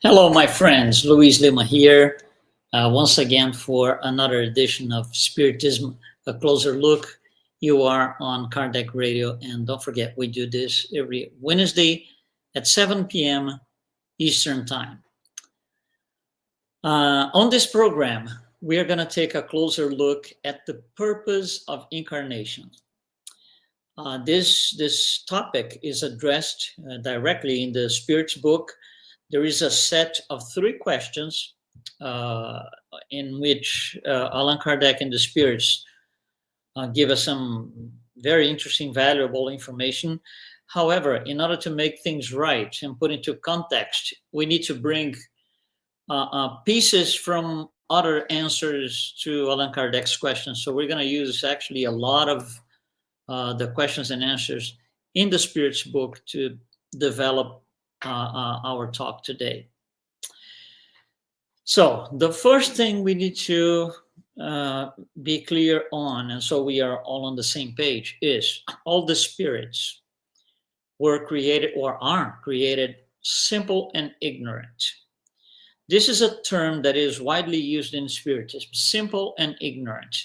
Hello, my friends. Luiz Lima here, once again for another edition of Spiritism, a closer look. You are on Kardec Radio, and don't forget, we do this every Wednesday at 7 p.m. Eastern Time. On this program, we are going to take a closer look at the purpose of incarnation. This topic is addressed directly in the Spirit's book. There is a set of 3 questions in which Allan Kardec and the Spirits give us some very interesting, valuable information. However, in order to make things right and put into context, we need to bring pieces from other answers to Allan Kardec's questions. So we're going to use actually a lot of the questions and answers in the Spirit's book to develop our talk today. So the first thing we need to be clear on, and so we are all on the same page, is all the spirits were created or are created simple and ignorant. This is a term that is widely used in Spiritism, simple and ignorant.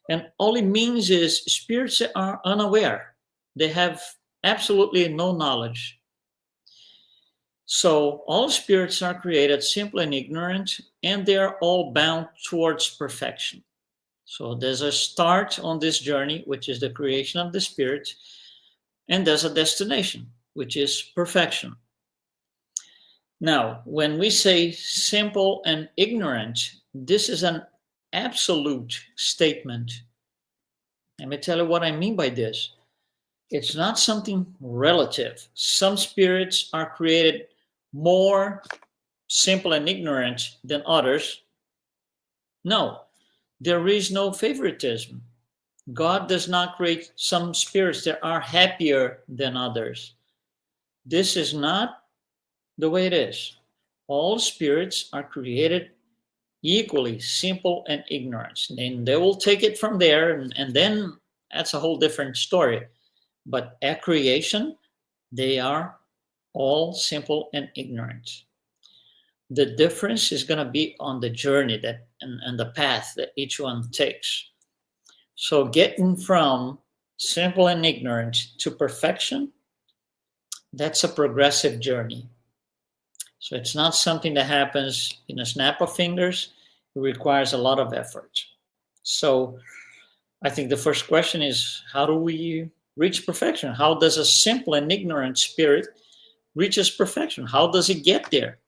And all it means is spirits are unaware. They have absolutely no knowledge. So all spirits are created simple and ignorant, and they are all bound towards perfection. So there's a start on this journey, which is the creation of the spirit, and there's a destination, which is perfection. Now, when we say simple and ignorant, this is an absolute statement. Let me tell you what I mean by this. It's not something relative. Some spirits are created more simple and ignorant than others. No, there is no favoritism. God does not create some spirits that are happier than others. This is not the way it is. All spirits are created equally simple and ignorant. And they will take it from there, and then that's a whole different story. But at creation, they are all simple and ignorant. The difference is going to be on the journey that and the path that each one takes. So getting from simple and ignorant to perfection, that's a progressive journey. So it's not something that happens in a snap of fingers. It requires a lot of effort. So I think the first question is, how do we reach perfection? How does a simple and ignorant spirit reaches perfection? How does it get there?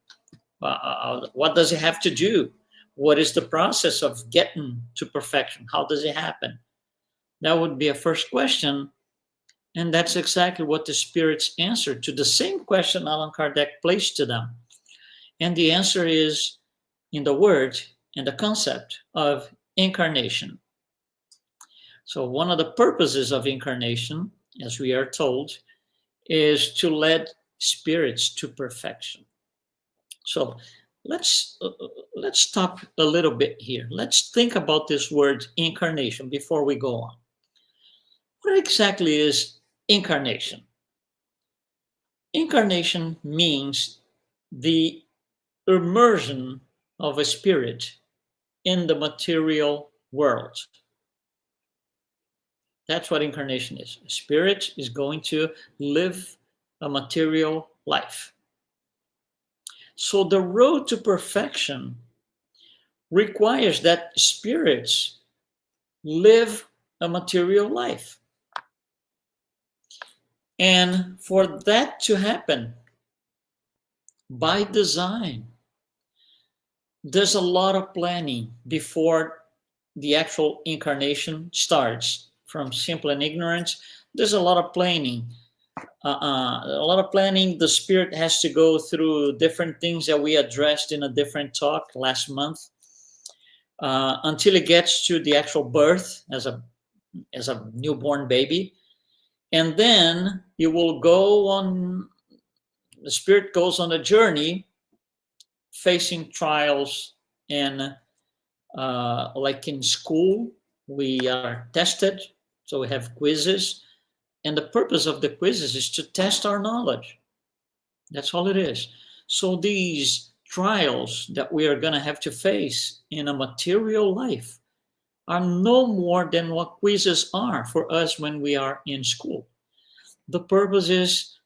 What does it have to do? What is the process of getting to perfection? How does it happen? That would be a first question. And that's exactly what the spirits answered to the same question Allan Kardec placed to them. And the answer is in the word and the concept of incarnation. So one of the purposes of incarnation, as we are told, is to lead spirits to perfection. So let's stop a little bit here. Let's think about this word incarnation before we go on. What exactly is incarnation? Incarnation means the immersion of a spirit in the material world. That's what incarnation is. A spirit is going to live a material life. So the road to perfection requires that spirits live a material life. And for that to happen, by design, there's a lot of planning before the actual incarnation starts. From simple and ignorant, there's a lot of planning. The spirit has to go through different things that we addressed in a different talk last month, until it gets to the actual birth as a newborn baby. And then you will go on, the spirit goes on a journey facing trials, and like in school, we are tested. So we have quizzes, and the purpose of the quizzes is to test our knowledge. That's all it is. So these trials that we are going to have to face in a material life are no more than what quizzes are for us when we are in school. The purpose is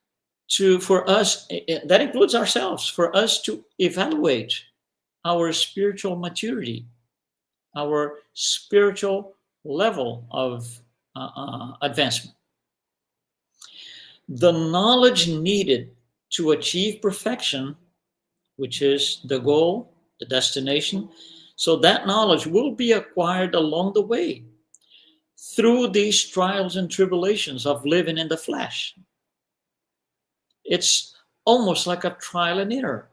for us, that includes ourselves, for us to evaluate our spiritual maturity, our spiritual level of advancement. The knowledge needed to achieve perfection, which is the goal, the destination, so that knowledge will be acquired along the way through these trials and tribulations of living in the flesh. It's almost like a trial and error.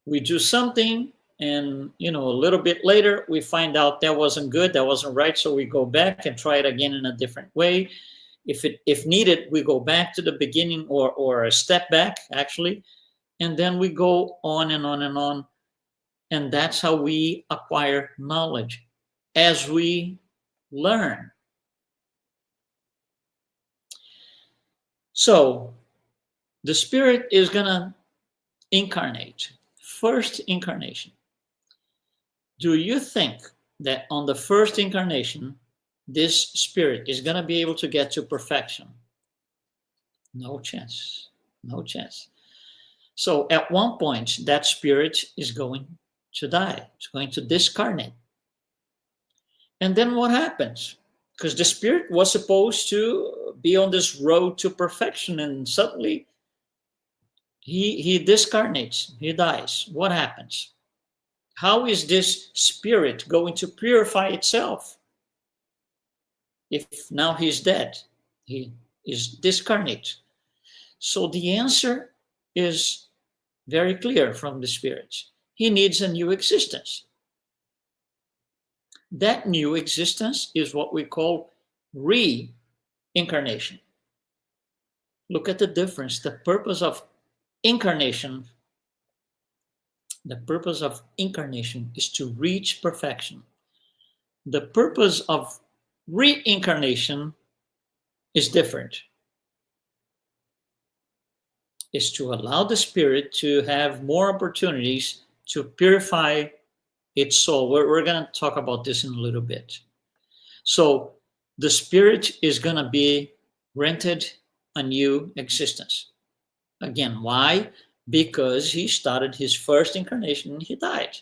We do something, and a little bit later we find out that wasn't good, that wasn't right, so we go back and try it again in a different way. If needed, we go back to the beginning, or a step back actually, and then we go on and on and on. And that's how we acquire knowledge, as we learn. So the Spirit is going to incarnate. First incarnation. Do you think that on the first incarnation, this Spirit is going to be able to get to perfection? No chance. No chance. So at one point, that Spirit is going to die. It's going to discarnate. And then what happens? Because the Spirit was supposed to be on this road to perfection, and suddenly he discarnates, he dies. What happens? How is this Spirit going to purify itself if now he's dead? He is discarnate. So the answer is very clear from the Spirit. He needs a new existence. That new existence is what we call reincarnation. Look at the difference. The purpose of incarnation is to reach perfection. The purpose of reincarnation is different. Is to allow the Spirit to have more opportunities to purify its soul. We're going to talk about this in a little bit. So the Spirit is going to be granted a new existence. Again, why? Because he started his first incarnation and he died.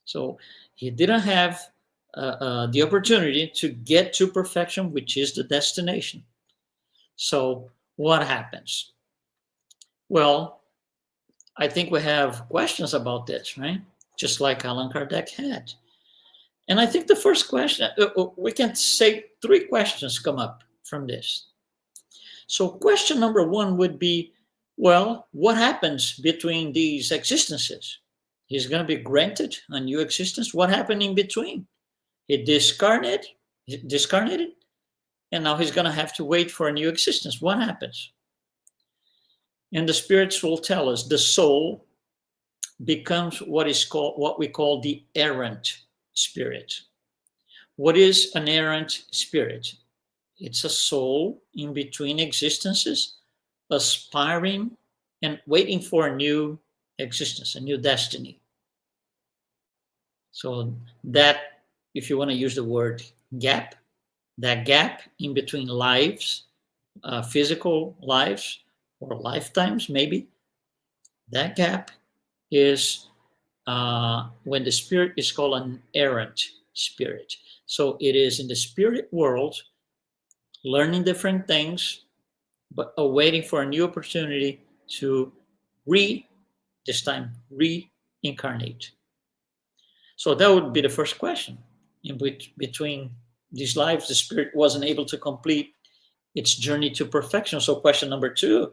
So he didn't have the opportunity to get to perfection, which is the destination. So what happens? Well, I think we have questions about this, right? Just like Allan Kardec had. And I think the first question, we can say 3 questions come up from this. So question number 1 would be, well, what happens between these existences? He's going to be granted a new existence. What happened in between? He discarnated, and now he's going to have to wait for a new existence. What happens? And the spirits will tell us the soul becomes what we call the errant spirit. What is an errant spirit? It's a soul in between existences, aspiring and waiting for a new existence, a new destiny. So that, if you want to use the word gap, that gap in between lives, physical lives or lifetimes maybe, that gap is when the spirit is called an errant spirit. So it is in the spirit world, learning different things, but awaiting for a new opportunity to this time reincarnate. So that would be the first question. In between these lives, the spirit wasn't able to complete its journey to perfection. So question number 2,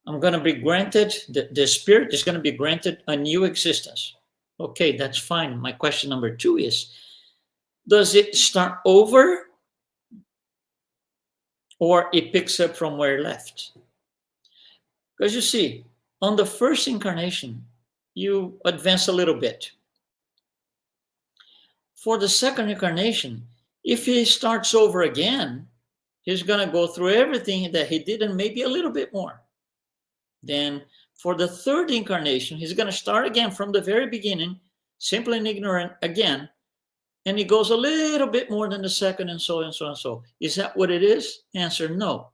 I'm going to be granted, the spirit is going to be granted a new existence. Okay, that's fine. My question number 2 is, does it start over or it picks up from where it left? Because you see, on the first incarnation, you advance a little bit. For the second incarnation, if he starts over again, he's going to go through everything that he did and maybe a little bit more. Then for the third incarnation, he's going to start again from the very beginning, simple and ignorant again, and he goes a little bit more than the second, and so and so and so. Is that what it is? Answer, no.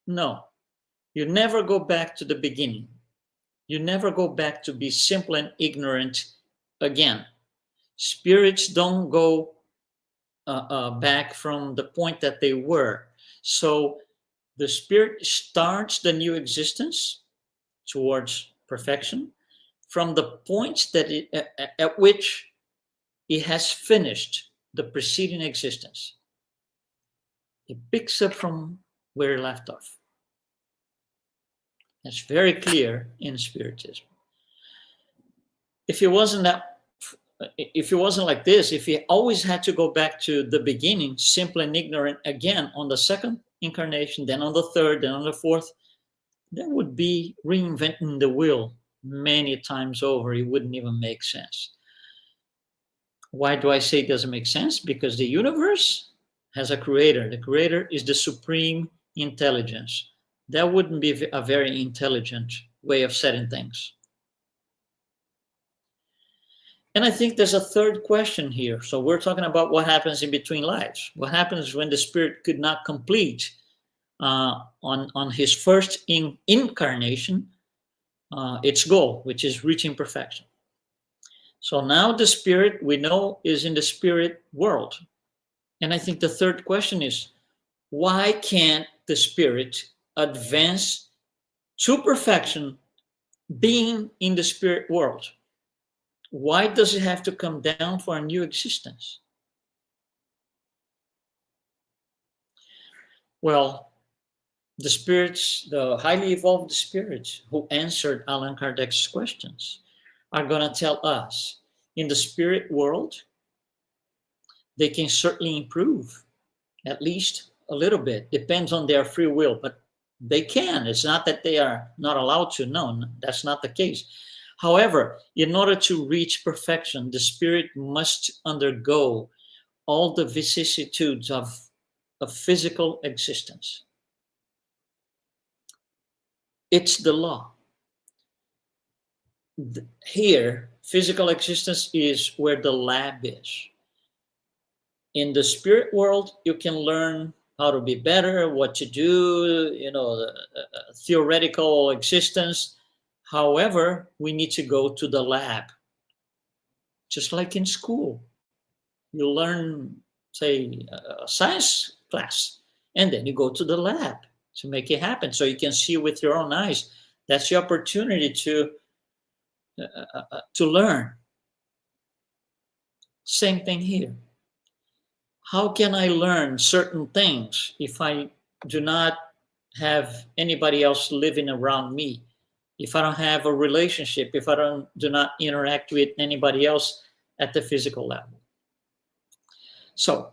No. You never go back to the beginning. You never go back to be simple and ignorant again. Spirits don't go back from the point that they were. So the spirit starts the new existence towards perfection from the point that at which it has finished the preceding existence. It picks up from where it left off. That's very clear in Spiritism. If it wasn't like this, if he always had to go back to the beginning, simple and ignorant again on the second incarnation, then on the third, then on the fourth, that would be reinventing the wheel many times over. It wouldn't even make sense. Why do I say it doesn't make sense? Because the universe has a creator. The creator is the supreme intelligence. That wouldn't be a very intelligent way of setting things. And I think there's a third question here. So we're talking about what happens in between lives. What happens when the spirit could not complete on his first incarnation its goal, which is reaching perfection. So now the spirit, we know, is in the spirit world. And I think the third question is, why can't the spirit advance to perfection being in the spirit world? Why does it have to come down for a new existence? Well, the spirits, the highly evolved spirits who answered Allan Kardec's questions are going to tell us in the spirit world, they can certainly improve, at least a little bit. Depends on their free will, but they can. It's not that they are not allowed to. No, that's not the case. However, in order to reach perfection, the spirit must undergo all the vicissitudes of physical existence. It's the law. Here, physical existence is where the lab is. In the spirit world, you can learn how to be better, what to do, the theoretical existence. However, we need to go to the lab. Just like in school. You learn, say, a science class, and then you go to the lab to make it happen so you can see with your own eyes. That's the opportunity to learn. Same thing here. How can I learn certain things if I do not have anybody else living around me? If I don't have a relationship, if I do not interact with anybody else at the physical level? So,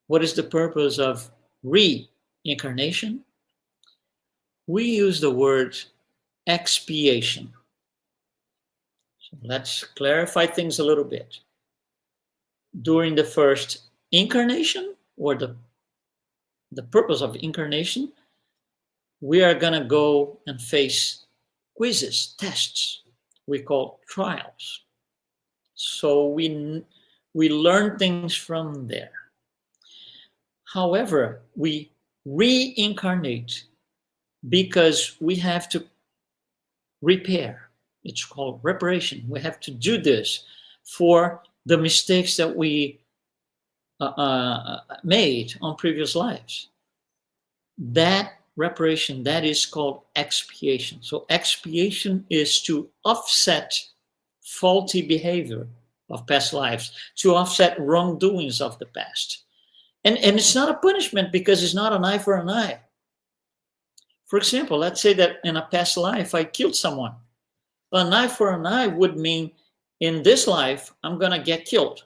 what is the purpose of reincarnation? We use the word expiation. So let's clarify things a little bit. During the first incarnation, or the purpose of incarnation, we are going to go and face quizzes, tests, we call trials. So we learn things from there. However, we reincarnate because we have to repair. It's called reparation. We have to do this for the mistakes that we made on previous lives. That reparation, that is called expiation. So expiation is to offset faulty behavior of past lives, to offset wrongdoings of the past. And it's not a punishment because it's not an eye for an eye. For example, let's say that in a past life I killed someone. An eye for an eye would mean in this life I'm going to get killed.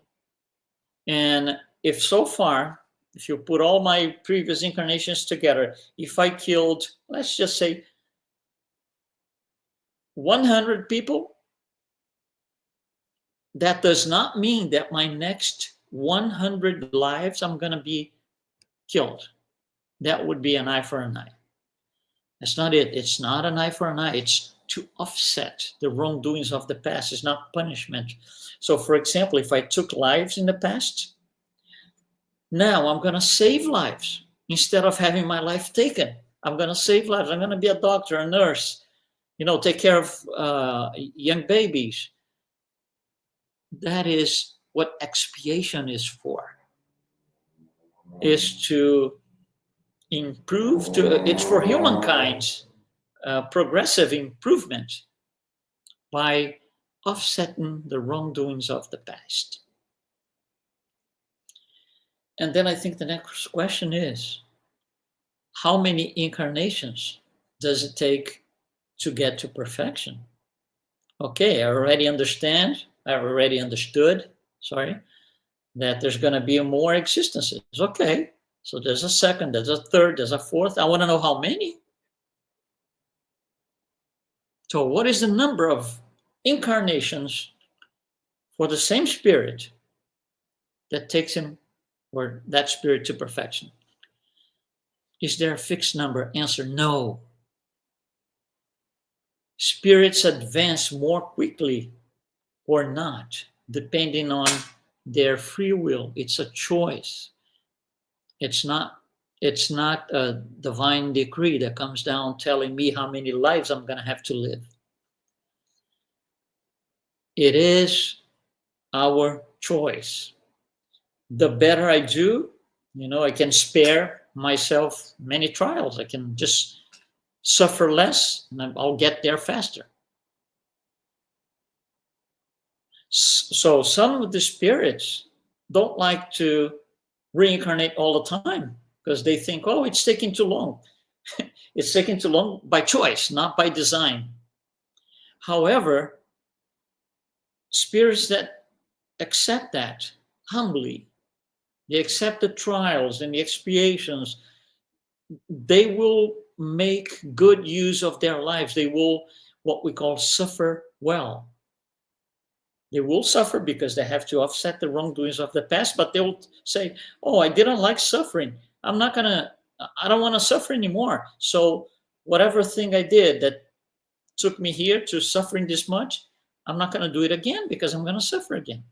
And if so far, if you put all my previous incarnations together, if I killed, let's just say 100 people, that does not mean that my next 100 lives I'm going to be killed. That would be an eye for an eye. That's not it. It's not an eye for an eye. It's to offset the wrongdoings of the past. It's not punishment. So, for example, if I took lives in the past, now I'm going to save lives instead of having my life taken. I'm going to save lives. I'm going to be a doctor, a nurse, take care of young babies. That is what expiation is for. Is to improve. It's for humankind's progressive improvement by offsetting the wrongdoings of the past. And then I think the next question is, how many incarnations does it take to get to perfection? Okay, I already understood, that there's going to be more existences. Okay, so there's a second, there's a third, there's a fourth. I want to know how many. So what is the number of incarnations for the same spirit that takes him or that spirit to perfection? Is there a fixed number? Answer, no. Spirits advance more quickly or not, depending on their free will. It's a choice. It's not a divine decree that comes down telling me how many lives I'm going to have to live. It is our choice. The better I do, I can spare myself many trials. I can just suffer less and I'll get there faster. So some of the spirits don't like to reincarnate all the time because they think, oh, it's taking too long. It's taking too long by choice, not by design. However, spirits that accept that humbly, they accept the trials and the expiations, they will make good use of their lives. They will, what we call, suffer well. They will suffer because they have to offset the wrongdoings of the past, but they will say, oh, I didn't like suffering. I don't want to suffer anymore. So whatever thing I did that took me here to suffering this much, I'm not going to do it again because I'm going to suffer again.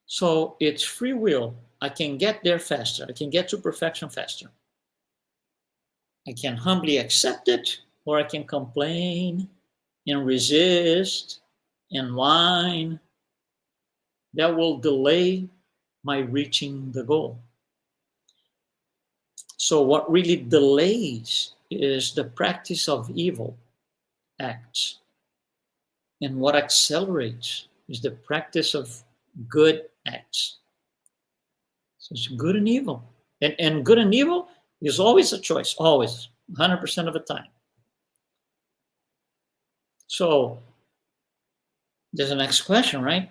So it's free will. I can get there faster. I can get to perfection faster. I can humbly accept it, or I can complain and resist and whine. That will delay my reaching the goal. So what really delays is the practice of evil acts. And what accelerates is the practice of good acts. So it's good and evil. And good and evil is always a choice, always, 100% of the time. So there's a next question, right?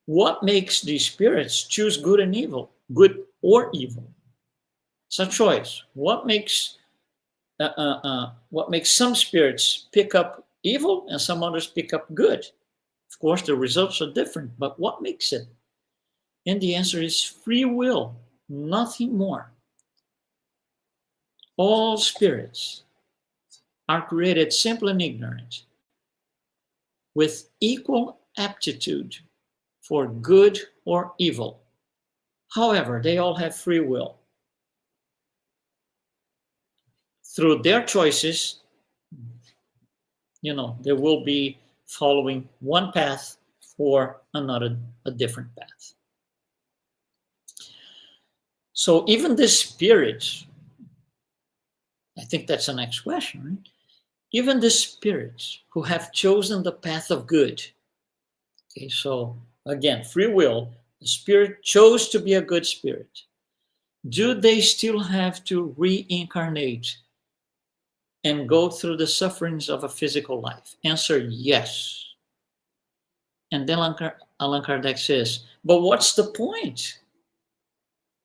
What makes these spirits choose good and evil, good or evil? It's a choice. What makes some spirits pick up evil and some others pick up good? Of course, the results are different, but what makes it? And the answer is free will, nothing more. All spirits are created simple and ignorant, with equal aptitude for good or evil. However, they all have free will. Through their choices, they will be following one path or another, a different path. So even the spirits, I think that's the next question, right? Even the spirits who have chosen the path of good. Okay, so again, free will, the spirit chose to be a good spirit. Do they still have to reincarnate and go through the sufferings of a physical life? Answer, yes. And then Allan Kardec says, but what's the point?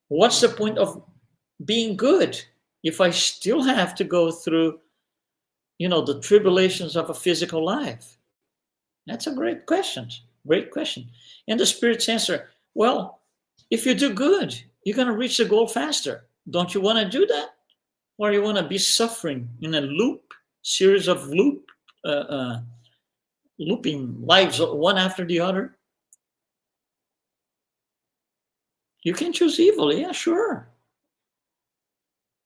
What's the point of being good if I still have to go through, the tribulations of a physical life? That's a great question. Great question. And the spirits answer, well, if you do good, you're going to reach the goal faster. Don't you want to do that? or you want to be suffering in a series of looping lives one after the other. You can choose evil, yeah, sure.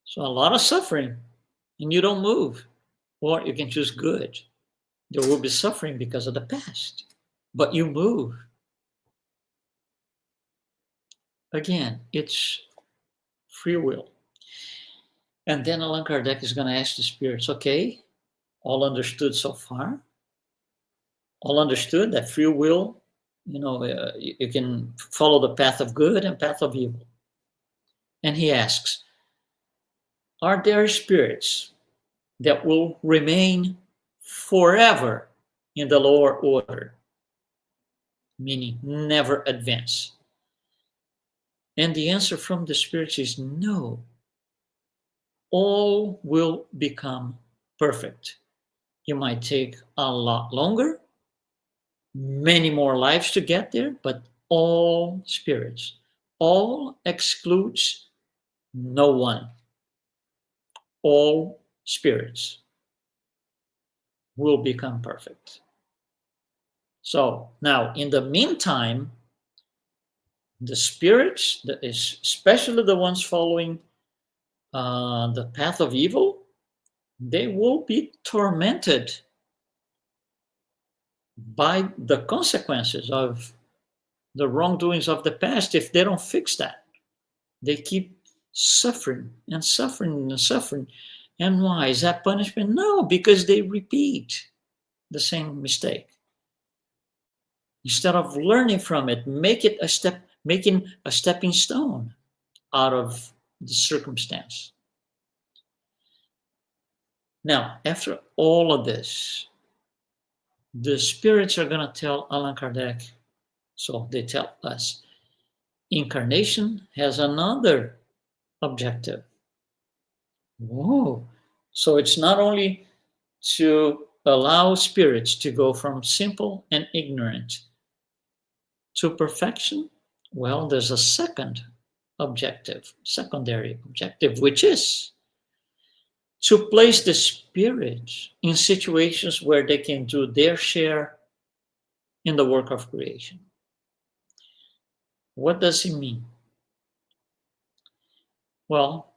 So a lot of suffering, and you don't move. Or you can choose good. There will be suffering because of the past, but you move. Again, it's free will. And then Allan Kardec is going to ask the spirits, okay, all understood so far? All understood that free will, you can follow the path of good and path of evil. And he asks, are there spirits that will remain forever in the lower order, meaning never advance? And the answer from the spirits is no. All will become perfect. You might take a lot longer, many more lives to get there, but all spirits, all excludes no one. All spirits will become perfect. So now, in the meantime, the spirits, especially the ones following the path of evil, they will be tormented by the consequences of the wrongdoings of the past if they don't fix that. They keep suffering and suffering and suffering. And why? Is that punishment? No, because they repeat the same mistake. Instead of learning from it, making a stepping stone out of the circumstance. Now, after all of this, the spirits are going to tell Allan Kardec, so they tell us, incarnation has another objective. Whoa. So it's not only to allow spirits to go from simple and ignorant to perfection. Well, there's a secondary objective, which is to place the spirits in situations where they can do their share in the work of creation. What does it mean? Well,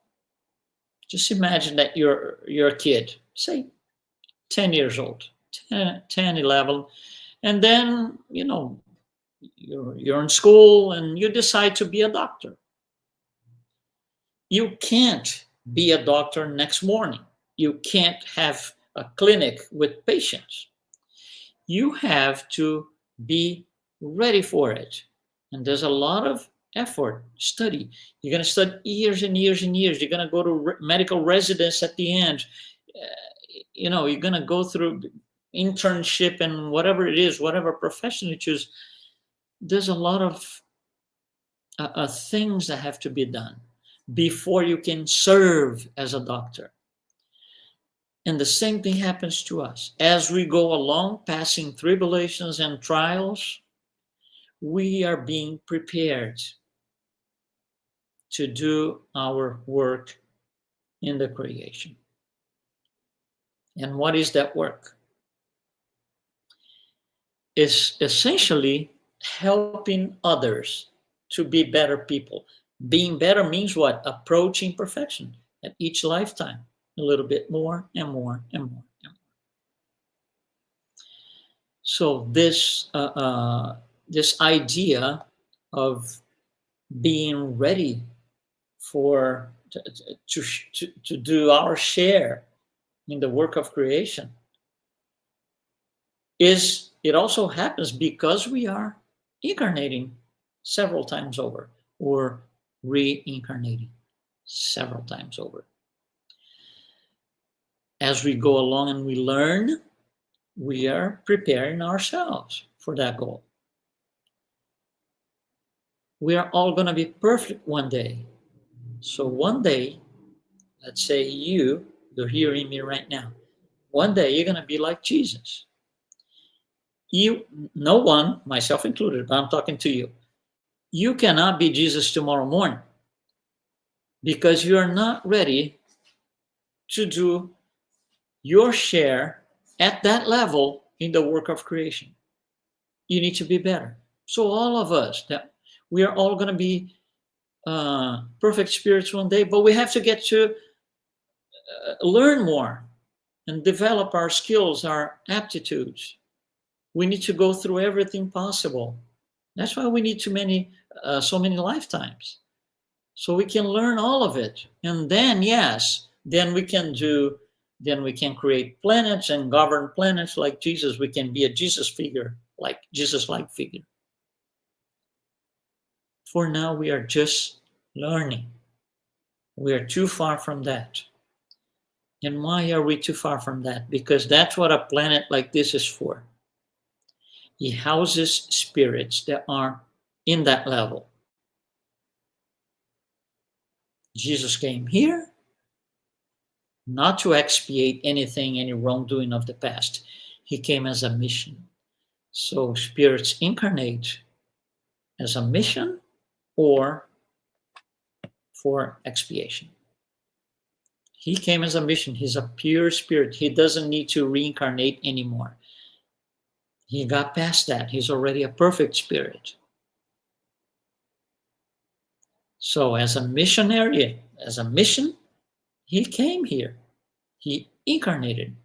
just imagine that you're a kid, say 10 years old, 10, 11, and then, you're in school and you decide to be a doctor. You can't be a doctor next morning. You can't have a clinic with patients. You have to be ready for it. And there's a lot of effort, study. You're going to study years and years and years. You're going to go to medical residence at the end. You're going to go through internship and whatever it is, whatever profession you choose. There's a lot of things that have to be done before you can serve as a doctor. And the same thing happens to us. As we go along, passing tribulations and trials, we are being prepared to do our work in the creation. And what is that work? It's essentially helping others to be better people. Being better means what? Approaching perfection at each lifetime, a little bit more and more and more and more. So this idea of being ready to do our share in the work of creation it also happens because we are incarnating several times over, or reincarnating several times over. As we go along and we learn, we are preparing ourselves for that goal. We are all going to be perfect one day. So one day, let's say you're hearing me right now. One day you're going to be like Jesus. No one, myself included, but I'm talking to you. You cannot be Jesus tomorrow morning because you are not ready to do your share at that level in the work of creation. You need to be better. So all of us, that we are all going to be perfect spirits one day, but we have to get to learn more and develop our skills, our aptitudes. We need to go through everything possible. That's why we need so many lifetimes, so we can learn all of it. And then, yes, then we can create planets and govern planets like Jesus. We can be a Jesus figure, like Jesus-like figure. For now, we are just learning. We are too far from that. And why are we too far from that? Because that's what a planet like this is for. It houses spirits that are in that level. Jesus came here not to expiate anything, any wrongdoing of the past. He came as a mission. So spirits incarnate as a mission or for expiation. He came as a mission. He's a pure spirit. He doesn't need to reincarnate anymore. He got past that. He's already a perfect spirit. So as a missionary, as a mission, he came here. He incarnated.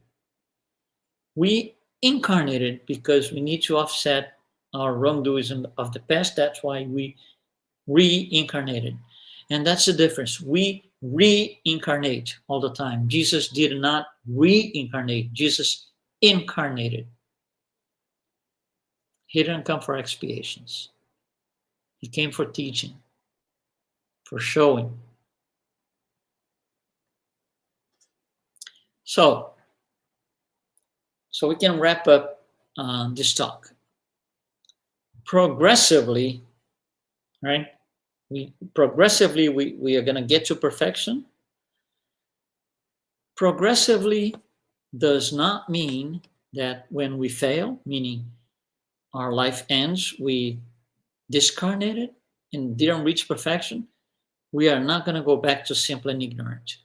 We incarnated because we need to offset our wrongdoings of the past. That's why we reincarnated. And that's the difference. We reincarnate all the time. Jesus did not reincarnate. Jesus incarnated. He didn't come for expiations. He came for teaching, for showing. So we can wrap up this talk. Progressively, right? We are going to get to perfection. Progressively does not mean that when we fail, meaning our life ends, we discarnated and didn't reach perfection, we are not going to go back to simple and ignorant.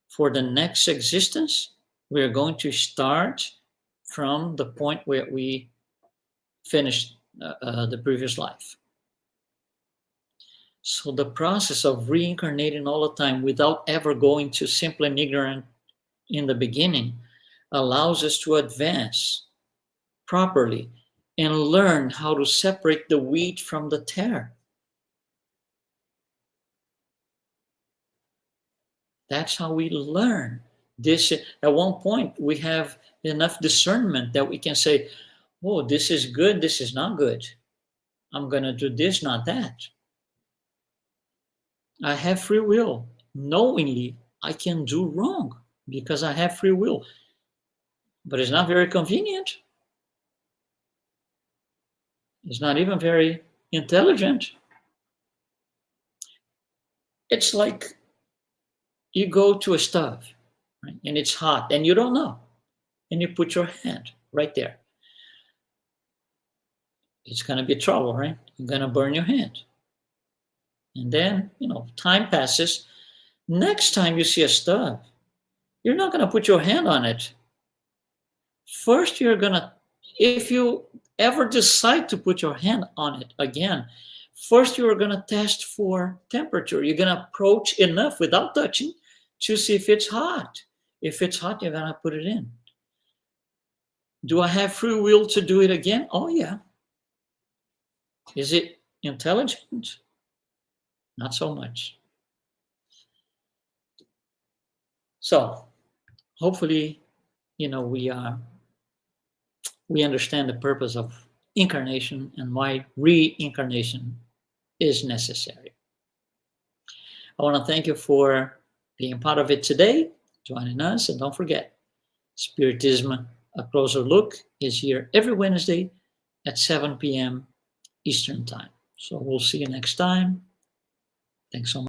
For the next existence, we are going to start from the point where we finished the previous life. So the process of reincarnating all the time without ever going to simple and ignorant in the beginning allows us to advance properly and learn how to separate the wheat from the tare. That's how we learn. This, at one point, we have enough discernment that we can say, oh, this is good, this is not good. I'm going to do this, not that. I have free will. Knowingly, I can do wrong because I have free will. But it's not very convenient. It's not even very intelligent. It's like you go to a stove, right, and it's hot and you don't know. And you put your hand right there. It's going to be trouble, right? You're going to burn your hand. And then, time passes. Next time you see a stove, you're not going to put your hand on it. First, if you ever decide to put your hand on it again, first you're going to test for temperature. You're going to approach enough without touching to see if it's hot. If it's hot, you're going to put it in. Do I have free will to do it again? Oh, yeah. Is it intelligent? Not so much. So, hopefully, we understand the purpose of incarnation and why reincarnation is necessary. I want to thank you for being part of it today, joining us, and don't forget, Spiritism, A Closer Look is here every Wednesday at 7 p.m. Eastern Time. So we'll see you next time. Thanks so much.